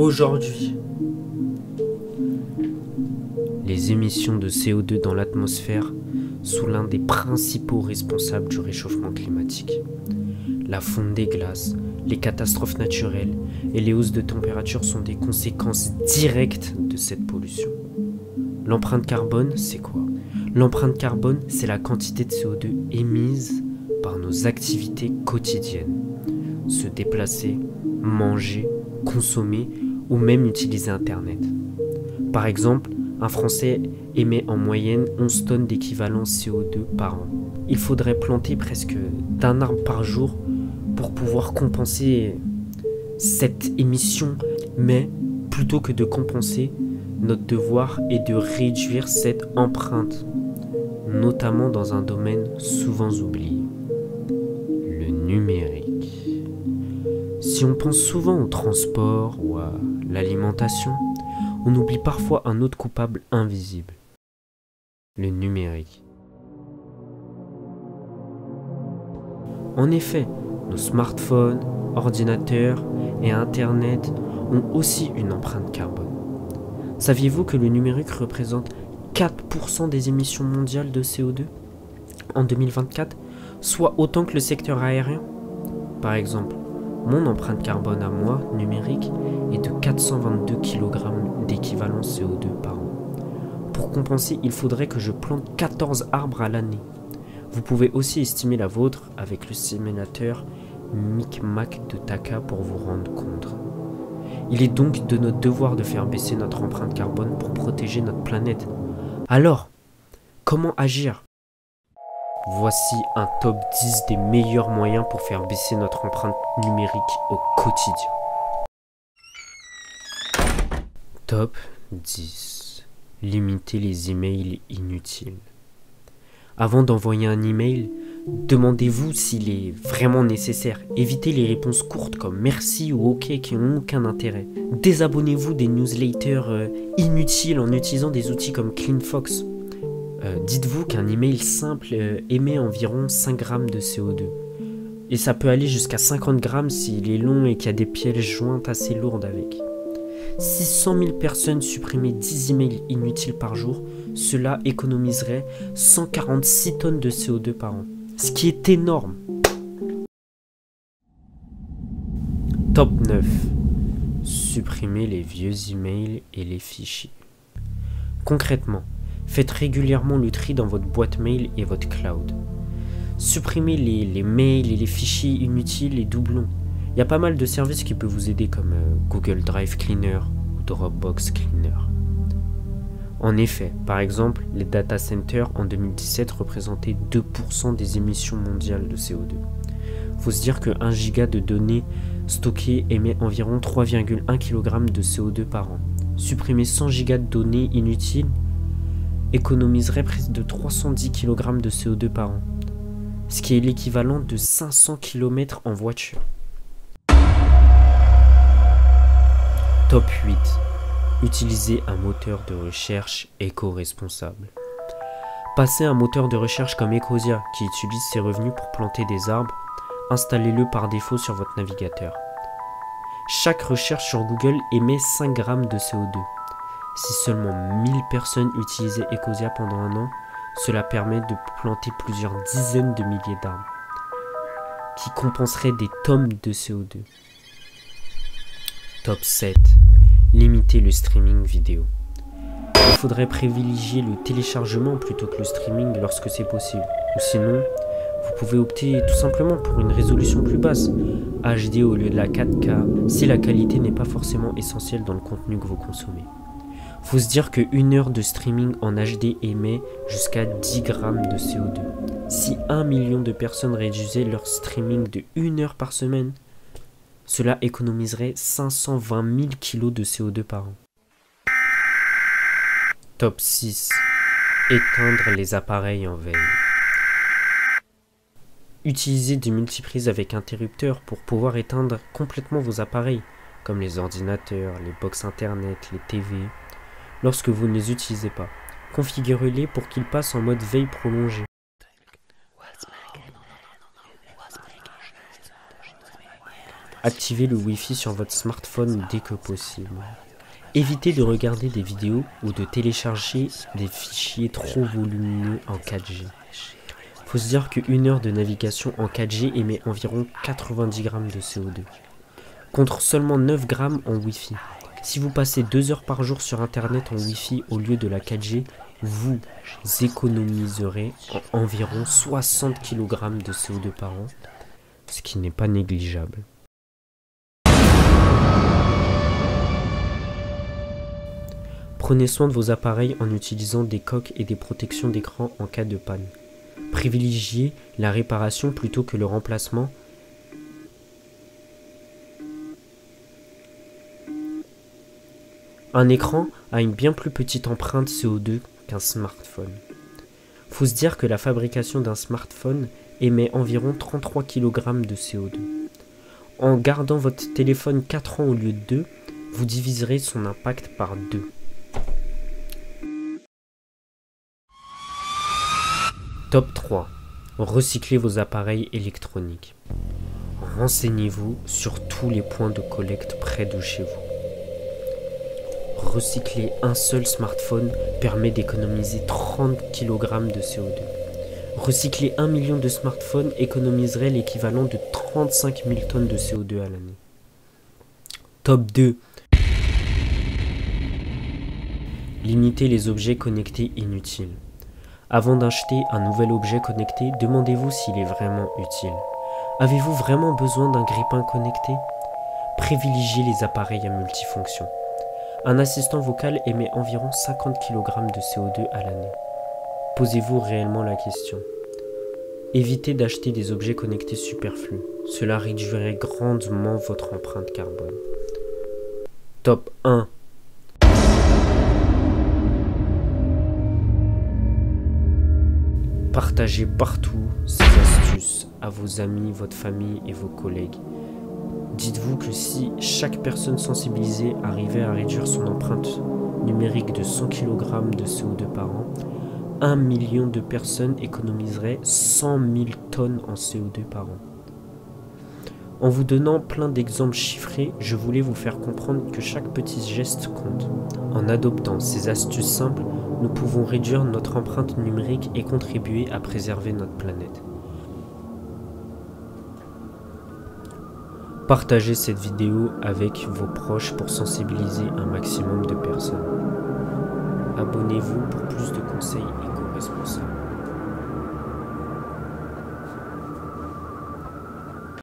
Aujourd'hui, les émissions de CO2 dans l'atmosphère sont l'un des principaux responsables du réchauffement climatique. La fonte des glaces, les catastrophes naturelles et les hausses de température sont des conséquences directes de cette pollution. L'empreinte carbone, c'est quoi? L'empreinte carbone, c'est la quantité de CO2 émise par nos activités quotidiennes. Se déplacer, manger, consommer ou même utiliser Internet. Par exemple, un Français émet en moyenne 11 tonnes d'équivalent CO2 par an. Il faudrait planter presque d'un arbre par jour pour pouvoir compenser cette émission. Mais plutôt que de compenser, notre devoir est de réduire cette empreinte, notamment dans un domaine souvent oublié, le numérique. Si on pense souvent au transport ou à l'alimentation, on oublie parfois un autre coupable invisible, le numérique. En effet, nos smartphones, ordinateurs et Internet ont aussi une empreinte carbone. Saviez-vous que le numérique représente 4% des émissions mondiales de CO2 en 2024, soit autant que le secteur aérien? Par exemple, mon empreinte carbone à moi, numérique, est de 422 kg d'équivalent CO2 par an. Pour compenser, il faudrait que je plante 14 arbres à l'année. Vous pouvez aussi estimer la vôtre avec le simulateur Micmac de Taka pour vous rendre compte. Il est donc de notre devoir de faire baisser notre empreinte carbone pour protéger notre planète. Alors, comment agir? Voici un top 10 des meilleurs moyens pour faire baisser notre empreinte numérique au quotidien. Top 10. Limiter les emails inutiles. Avant d'envoyer un email, demandez-vous s'il est vraiment nécessaire. Évitez les réponses courtes comme merci ou ok qui n'ont aucun intérêt. Désabonnez-vous des newsletters inutiles en utilisant des outils comme CleanFox. Dites-vous qu'un email simple émet environ 5 grammes de CO2. Et ça peut aller jusqu'à 50 grammes s'il est long et qu'il y a des pièges jointes assez lourdes avec. Si 100 000 personnes supprimaient 10 emails inutiles par jour, cela économiserait 146 tonnes de CO2 par an. Ce qui est énorme. Top 9. Supprimer les vieux emails et les fichiers. Concrètement, faites régulièrement le tri dans votre boîte mail et votre cloud. Supprimez les mails et les fichiers inutiles et doublons. Il y a pas mal de services qui peuvent vous aider comme Google Drive Cleaner ou Dropbox Cleaner. En effet, par exemple, les data centers en 2017 représentaient 2% des émissions mondiales de CO2. Faut se dire que 1 giga de données stockées émet environ 3,1 kg de CO2 par an. Supprimer 100 gigas de données inutiles économiserait près de 310 kg de CO2 par an, ce qui est l'équivalent de 500 km en voiture. Top 8. Utilisez un moteur de recherche éco-responsable. Passez un moteur de recherche comme Ecosia qui utilise ses revenus pour planter des arbres. Installez-le par défaut sur votre navigateur. Chaque recherche sur Google émet 5 grammes de CO2. Si seulement 1000 personnes utilisaient Ecosia pendant un an, cela permet de planter plusieurs dizaines de milliers d'arbres, qui compenseraient des tonnes de CO2. Top 7. Limiter le streaming vidéo. Il faudrait privilégier le téléchargement plutôt que le streaming lorsque c'est possible. Ou sinon, vous pouvez opter tout simplement pour une résolution plus basse, HD au lieu de la 4K, si la qualité n'est pas forcément essentielle dans le contenu que vous consommez. Faut se dire que 1 heure de streaming en HD émet jusqu'à 10 grammes de CO2. Si 1 million de personnes réduisaient leur streaming de 1 heure par semaine, cela économiserait 520 000 kg de CO2 par an. Top 6. Éteindre les appareils en veille. Utilisez des multiprises avec interrupteur pour pouvoir éteindre complètement vos appareils, comme les ordinateurs, les box internet, les TV, lorsque vous ne les utilisez pas. Configurez-les pour qu'ils passent en mode veille prolongée. Activez le Wi-Fi sur votre smartphone dès que possible. Évitez de regarder des vidéos ou de télécharger des fichiers trop volumineux en 4G. Faut se dire qu'une heure de navigation en 4G émet environ 90 grammes de CO2, contre seulement 9 grammes en Wi-Fi. Si vous passez 2 heures par jour sur Internet en Wi-Fi au lieu de la 4G, vous économiserez environ 60 kg de CO2 par an, ce qui n'est pas négligeable. Prenez soin de vos appareils en utilisant des coques et des protections d'écran en cas de panne. Privilégiez la réparation plutôt que le remplacement. Un écran a une bien plus petite empreinte CO2 qu'un smartphone. Faut se dire que la fabrication d'un smartphone émet environ 33 kg de CO2. En gardant votre téléphone 4 ans au lieu de 2, vous diviserez son impact par 2. Top 3. Recyclez vos appareils électroniques. Renseignez-vous sur tous les points de collecte près de chez vous. Recycler un seul smartphone permet d'économiser 30 kg de CO2. Recycler 1 million de smartphones économiserait l'équivalent de 35 000 tonnes de CO2 à l'année. Top 2. Limitez les objets connectés inutiles. Avant d'acheter un nouvel objet connecté, demandez-vous s'il est vraiment utile. Avez-vous vraiment besoin d'un grille-pain connecté? Privilégiez les appareils à multifonction. Un assistant vocal émet environ 50 kg de CO2 à l'année. Posez-vous réellement la question. Évitez d'acheter des objets connectés superflus. Cela réduirait grandement votre empreinte carbone. Top 1. Partagez partout ces astuces à vos amis, votre famille et vos collègues. Dites-vous que si chaque personne sensibilisée arrivait à réduire son empreinte numérique de 100 kg de CO2 par an, 1 million de personnes économiseraient 100 000 tonnes en CO2 par an. En vous donnant plein d'exemples chiffrés, je voulais vous faire comprendre que chaque petit geste compte. En adoptant ces astuces simples, nous pouvons réduire notre empreinte numérique et contribuer à préserver notre planète. Partagez cette vidéo avec vos proches pour sensibiliser un maximum de personnes. Abonnez-vous pour plus de conseils éco-responsables.